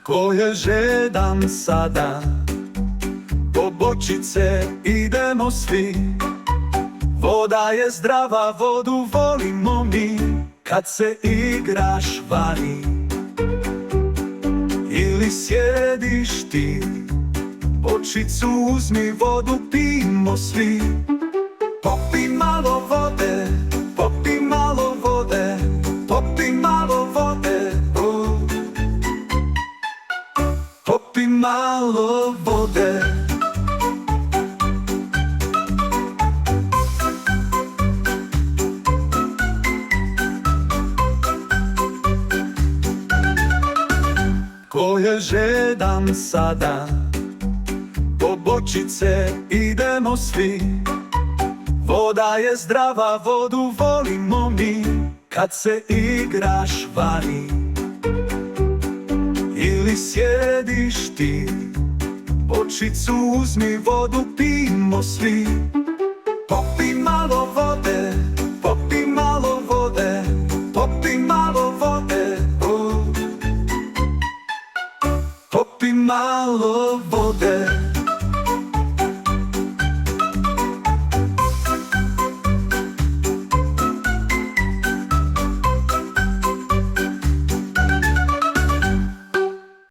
Ko je žedan sada, po bočice idemo svi. Voda je zdrava, vodu volimo mi, kad se igraš vani ili sjediš ti. Bočicu uzmi, vodu pijmo svi. Popi malo vode, popi malo vode, popi malo vode, popi malo vode. Ko je žedan sada, po bočice idemo svi. Voda je zdrava, vodu volimo mi, kad se igraš vani ili sjediš ti. Bočicu uzmi, vodu pijmo svi. Popi malo vode.